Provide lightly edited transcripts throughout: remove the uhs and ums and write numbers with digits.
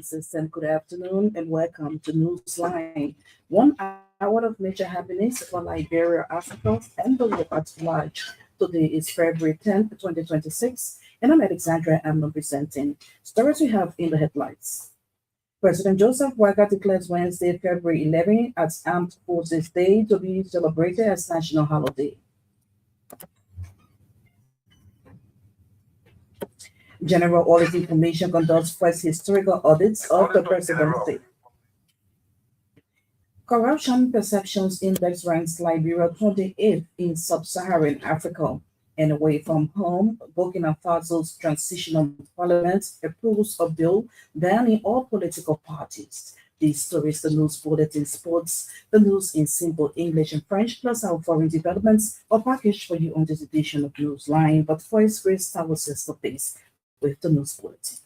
system. Good afternoon and welcome to Newsline. 1 hour of major happenings for Liberia, Africa, and the world at large. Today is February 10th, 2026, and I'm Alexandra. I'm representing stories we have in the headlines. President Joseph Waka declares Wednesday, February 11th as Armed Forces Day to be celebrated as national holiday. General Audit Information conducts first historical audits of the presidency. Corruption Perceptions Index ranks Liberia 28th in sub-Saharan Africa. And away from home, Burkina Faso's transitional parliament approves a bill banning all political parties. These stories, the news bulletin sports, the news in simple English and French, plus our foreign developments are packaged for you on this edition of Newsline. But first, Grace Tower says the base with the news bulletin.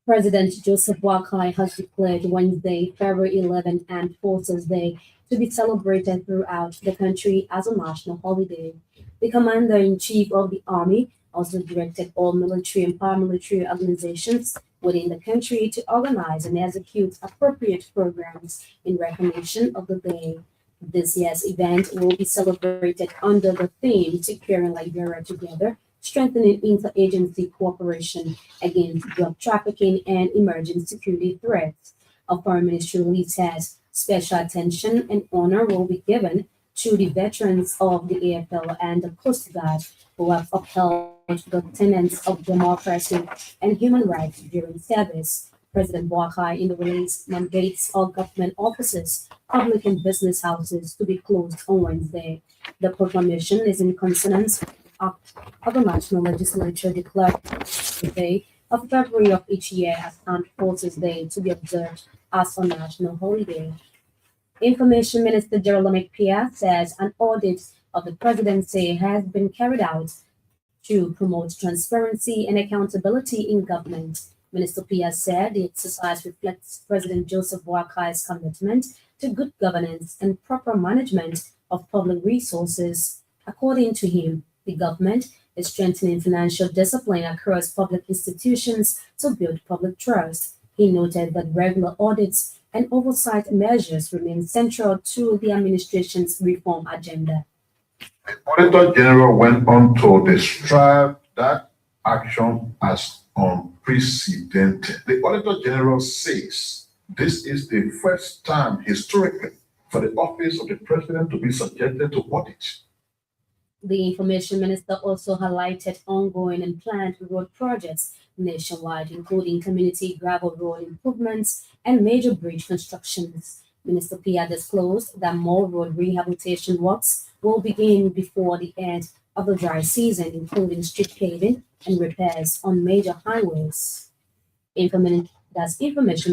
President Joseph Boakai has declared Wednesday, February 11 and Forces Day to be celebrated throughout the country as a national holiday. The Commander-in-Chief of the Army also directed all military and paramilitary organizations within the country to organize and execute appropriate programs in recognition of the day. This year's event will be celebrated under the theme Securing Liberia Together, strengthening interagency cooperation against drug trafficking and emerging security threats. A foreign ministry release says special attention and honor will be given to the veterans of the AFL and the Coast Guard who have upheld the tenets of democracy and human rights during service. President Boakai in the release mandates all government offices, public and business houses to be closed on Wednesday. The proclamation is in consonance of the National Legislature declared the day of February of each year as Armed Forces Day to be observed as a national holiday. Information Minister Jerome Pia says an audit of the presidency has been carried out to promote transparency and accountability in government. Minister Pia said the exercise reflects President Joseph Boakai's commitment to good governance and proper management of public resources. According to him, the government is strengthening financial discipline across public institutions to build public trust. He noted that regular audits and oversight measures remain central to the administration's reform agenda. The Auditor General went on to describe that action as unprecedented. The Auditor General says this is the first time historically for the office of the President to be subjected to audit. The Information Minister also highlighted ongoing and planned road projects nationwide, including community gravel road improvements and major bridge constructions. Minister Pia disclosed that more road rehabilitation works will begin before the end of the dry season, including street paving and repairs on major highways. Information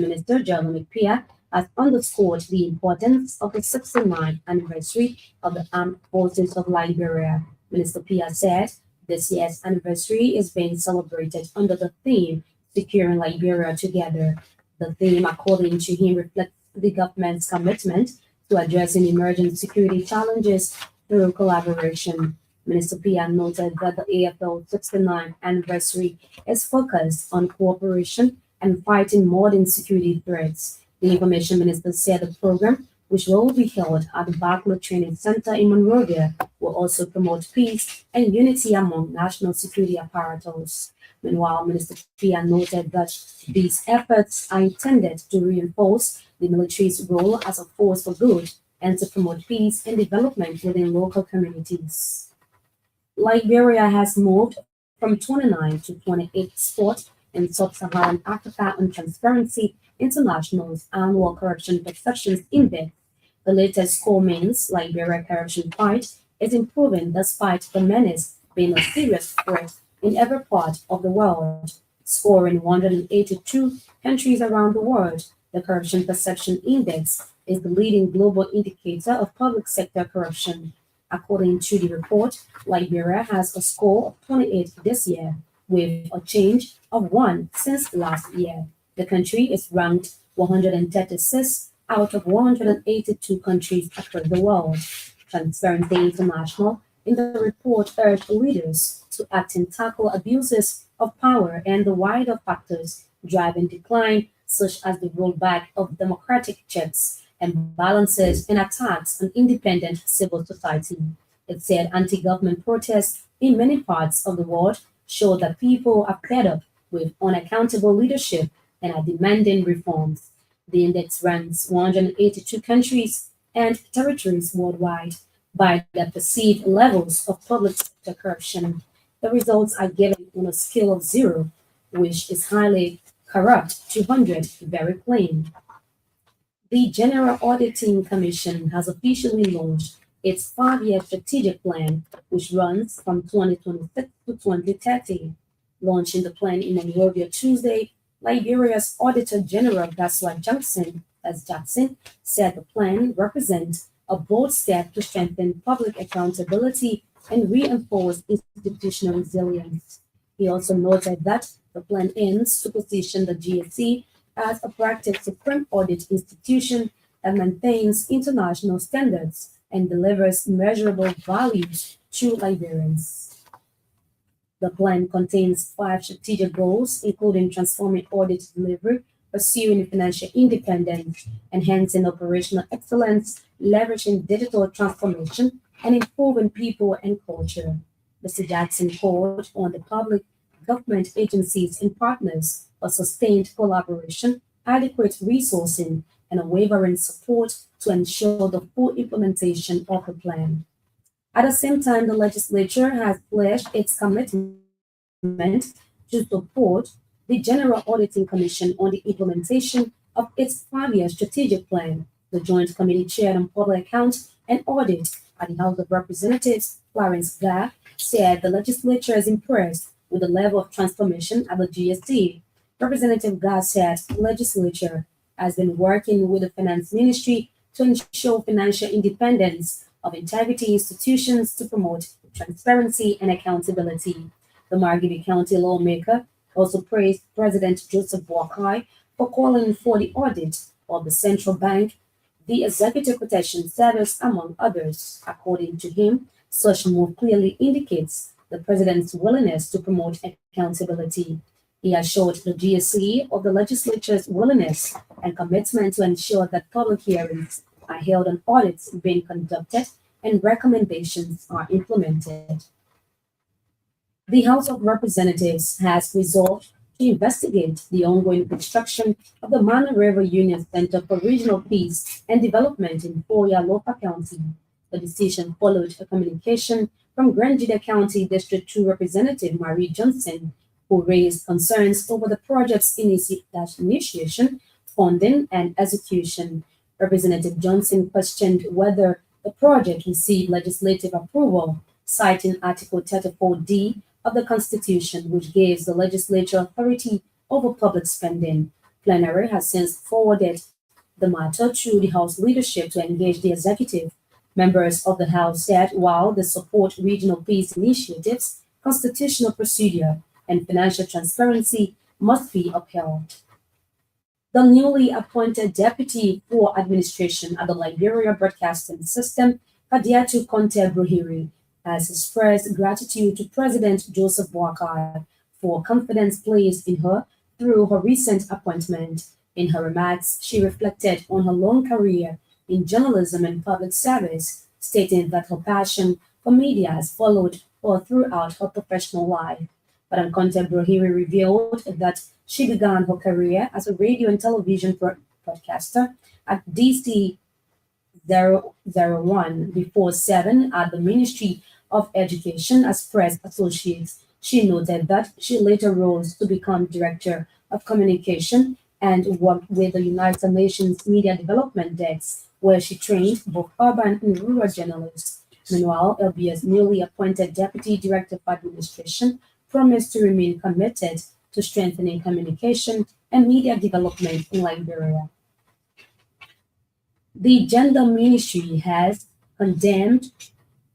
Minister Jerome Pia has underscored the importance of the 69th anniversary of the Armed Forces of Liberia. Minister Pia said this year's anniversary is being celebrated under the theme Securing Liberia Together. The theme, according to him, reflects the government's commitment to addressing emerging security challenges through collaboration. Minister Pia noted that the AFL 69th anniversary is focused on cooperation and fighting modern security threats. The Information Minister said the program, which will be held at the Barclay Training Center in Monrovia, will also promote peace and unity among national security apparatus. Meanwhile, Minister Pia noted that these efforts are intended to reinforce the military's role as a force for good and to promote peace and development within local communities. Liberia has moved from 29 to 28th spot in Sub-Saharan Africa on Transparency International's Annual Corruption Perceptions Index. The latest score means Liberia corruption fight is improving despite the menace being a serious threat in every part of the world. Scoring 182 countries around the world, the Corruption Perception Index is the leading global indicator of public sector corruption. According to the report, Liberia has a score of 28 this year, with a change of 1 since last year. The country is ranked 136 out of 182 countries across the world. Transparency International in the report urged leaders to act and tackle abuses of power and the wider factors driving decline, such as the rollback of democratic checks and balances and attacks on independent civil society. It said anti-government protests in many parts of the world show that people are fed up with unaccountable leadership and are demanding reforms. The index ranks 182 countries and territories worldwide by their perceived levels of public sector corruption. The results are given on a scale of 0, which is highly corrupt, to 100, very clean. The General Auditing Commission has officially launched its 5-year strategic plan, which runs from 2026 to 2030. Launching the plan in Nairobi on Tuesday, Liberia's Auditor General Gaswa Jackson said the plan represents a bold step to strengthen public accountability and reinforce institutional resilience. He also noted that the plan aims to position the GSC as a practice supreme audit institution that maintains international standards and delivers measurable values to Liberians. The plan contains 5 strategic goals, including transforming audit delivery, pursuing financial independence, enhancing operational excellence, leveraging digital transformation, and improving people and culture. Mr. Jackson called on the public, government agencies, and partners for sustained collaboration, adequate resourcing, and unwavering support to ensure the full implementation of the plan. At the same time, the legislature has pledged its commitment to support the General Auditing Commission on the implementation of its 5-year strategic plan. The Joint Committee Chair on Public Accounts and Audit at the House of Representatives, Clarence Black, said the legislature is impressed with the level of transformation at the GST. Representative Gah said the legislature has been working with the Finance Ministry to ensure financial independence of integrity institutions to promote transparency and accountability. The Margibi County lawmaker also praised President Joseph Boakai for calling for the audit of the central bank, the Executive Protection Service, among others. According to him, such move clearly indicates the president's willingness to promote accountability. He assured the GSC of the legislature's willingness and commitment to ensure that public hearings are held on audits being conducted and recommendations are implemented. The House of Representatives has resolved to investigate the ongoing construction of the Mana River Union Center for Regional Peace and Development in Foya, Lopa County. The decision followed a communication from Grand Juda County District 2 Representative Marie Johnson, who raised concerns over the project's initiation, funding, and execution. Representative Johnson questioned whether the project received legislative approval, citing Article 34D of the Constitution, which gives the legislature authority over public spending. Plenary has since forwarded the matter to the House leadership to engage the executive. Members of the House said while they support regional peace initiatives, constitutional procedure and financial transparency must be upheld. The newly appointed Deputy for Administration at the Liberia Broadcasting System, Kadiatu Conte Bruhiri, has expressed gratitude to President Joseph Boakai for confidence placed in her through her recent appointment. In her remarks, she reflected on her long career in journalism and public service, stating that her passion for media has followed her throughout her professional life. Madam Conte Bruhiri revealed that she began her career as a radio and television broadcaster at DC 001 before 7 at the Ministry of Education as press associate. She noted that she later rose to become Director of Communication and worked with the United Nations Media Development Desk, where she trained both urban and rural journalists. Meanwhile, Elbc's newly appointed Deputy Director of Administration promised to remain committed to strengthening communication and media development in Liberia. The Gender Ministry has condemned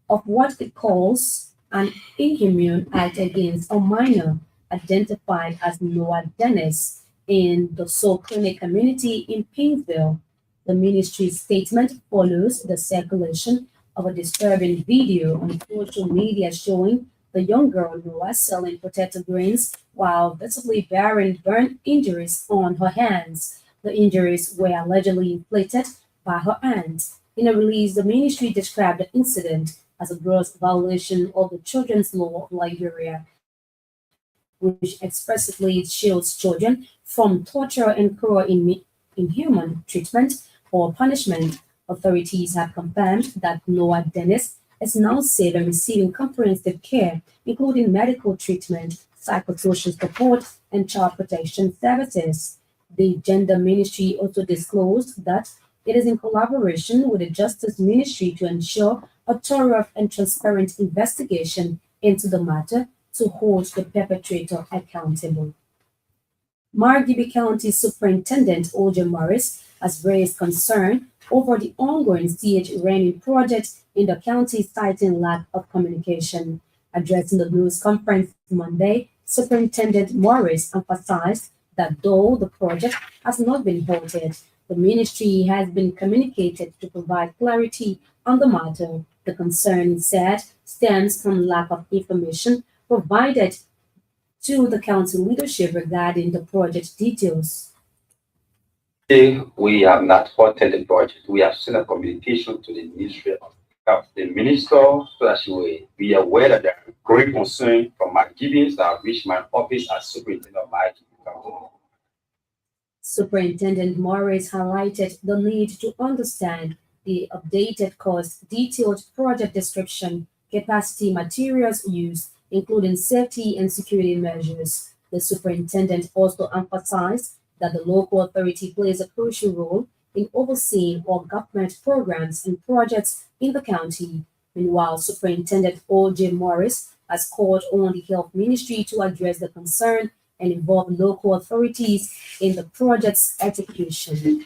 of what it calls an inhumane act against a minor identified as Noah Dennis in the Soul Clinic community in Pinsville. The ministry's statement follows the circulation of a disturbing video on social media showing The young girl was selling potato grains while visibly bearing burn injuries on her hands. The injuries were allegedly inflicted by her aunt. In a release, the ministry described the incident as a gross violation of the Children's Law of Liberia, which expressly shields children from torture and cruel inhuman treatment or punishment. Authorities have confirmed that Noah Dennis is now safe and receiving comprehensive care, including medical treatment, psychosocial support, and child protection services. The Gender Ministry also disclosed that it is in collaboration with the Justice Ministry to ensure a thorough and transparent investigation into the matter to hold the perpetrator accountable. Margibi County Superintendent O.J. Morris has raised concern over the ongoing siege raining project in the county, citing lack of communication. Addressing the news conference Monday, Superintendent Morris emphasized that though the project has not been halted, the ministry has been communicated to provide clarity on the matter. The concern, he said, stems from lack of information provided to the council leadership regarding the project details. We have not halted the project. We have sent a communication to the Ministry of Health, the Minister, so that she will be aware that there are growing concern from my givings that have reached my office as Superintendent of my County. Superintendent Morris highlighted the need to understand the updated cost, detailed project description, capacity, materials used, including safety and security measures. The superintendent also emphasized that the local authority plays a crucial role in overseeing all government programs and projects in the county. Meanwhile, Superintendent O.J. Morris has called on the Health Ministry to address the concern and involve local authorities in the project's execution.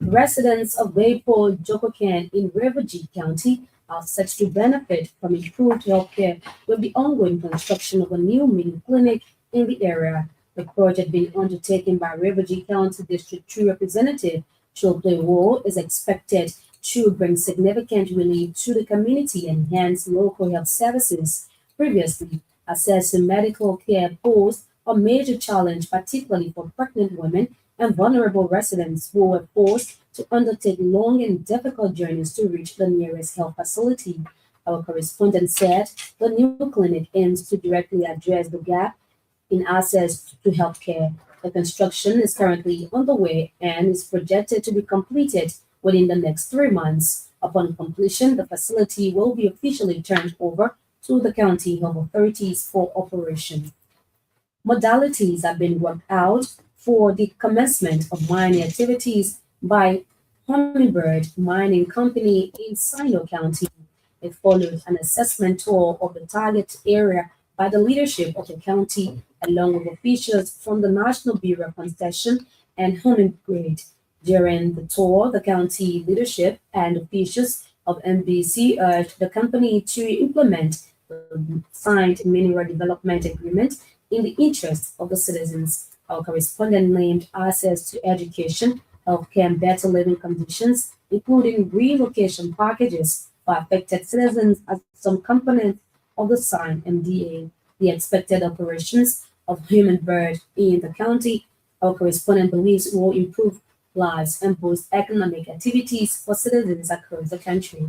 Residents of Waypo, Jokokan in Riverview County are set to benefit from improved healthcare with the ongoing construction of a new mini clinic in the area. The project being undertaken by Riverview County District 2 Representative Chople Wo is expected to bring significant relief to the community and enhance local health services. Previously, access to medical care posed a major challenge, particularly for pregnant women and vulnerable residents who were forced to undertake long and difficult journeys to reach the nearest health facility. Our correspondent said the new clinic aims to directly address the gap in access to healthcare. The construction is currently underway and is projected to be completed within the next 3 months. Upon completion, the facility will be officially turned over to the county health authorities for operation. Modalities have been worked out for the commencement of mining activities by Hummingbird Mining Company in Sino County. It followed an assessment tour of the target area by the leadership of the county, along with officials from the National Bureau of Concession and Hummingbird. During the tour, the county leadership and officials of MBC urged the company to implement the signed mineral development agreement in the interest of the citizens. Our correspondent named access to education, healthcare, and better living conditions, including relocation packages for affected citizens as some components of the signed MDA. The expected operations of human bird in the county, our correspondent believes will improve lives and boost economic activities for citizens across the country.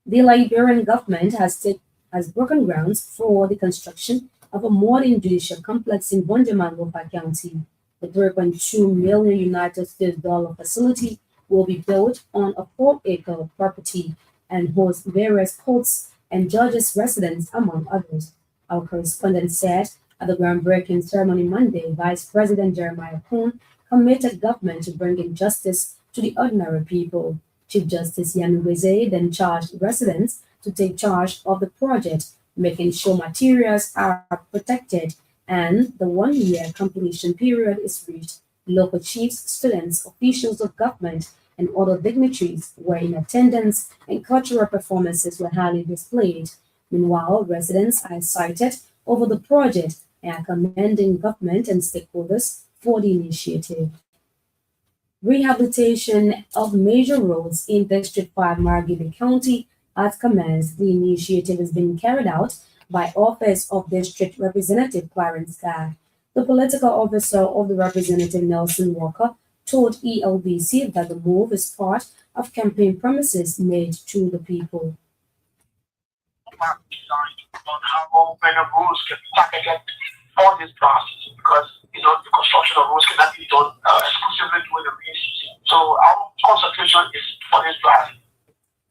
The Liberian government has broken grounds for the construction of a modern judicial complex in Bonjaman, County. The 3.2 million United States dollar facility will be built on a 4-acre property and host various courts and judges' residence, among others. Our correspondent said at the groundbreaking ceremony Monday, Vice President Jeremiah Kuhn committed government to bringing justice to the ordinary people. Chief Justice Yamigweze then charged residents to take charge of the project, making sure materials are protected and the 1-year completion period is reached. Local chiefs, students, officials of government, and other dignitaries were in attendance, and cultural performances were highly displayed. Meanwhile, residents are excited over the project and are commending government and stakeholders for the initiative. Rehabilitation of major roads in District 5 Margibi County has commenced. The initiative is being carried out by Office of District Representative Clarence Guy. The political officer of the Representative Nelson Walker told ELBC that the move is part of campaign promises made to the people. On how many roads can be targeted on this process because the construction of roads cannot be done exclusively during the rain season. So our concentration is for this draft.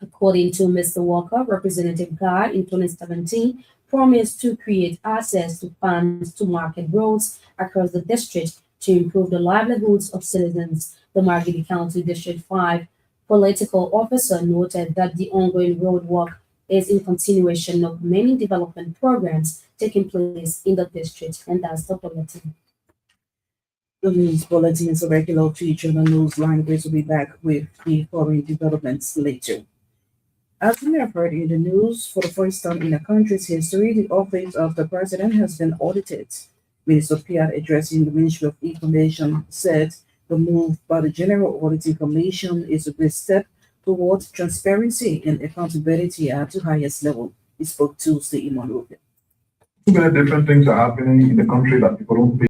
According to Mr. Walker, Representative Guy in 2017 promised to create access to funds to market roads across the district to improve the livelihoods of citizens. The Margate County District 5 political officer noted that the ongoing road work is in continuation of many development programs taking place in the district, and that's the bulletin. The news bulletin is a regular feature on the Newsline. We will be back with the foreign developments later. As we have heard in the news, for the first time in the country's history, the office of the president has been audited. Minister Pierre, addressing the Ministry of Information, said the move by the General Auditing Commission is a great step towards transparency and accountability at the highest level. He spoke Tuesday in Monrovia. Too many different things are happening in the country that people don't pay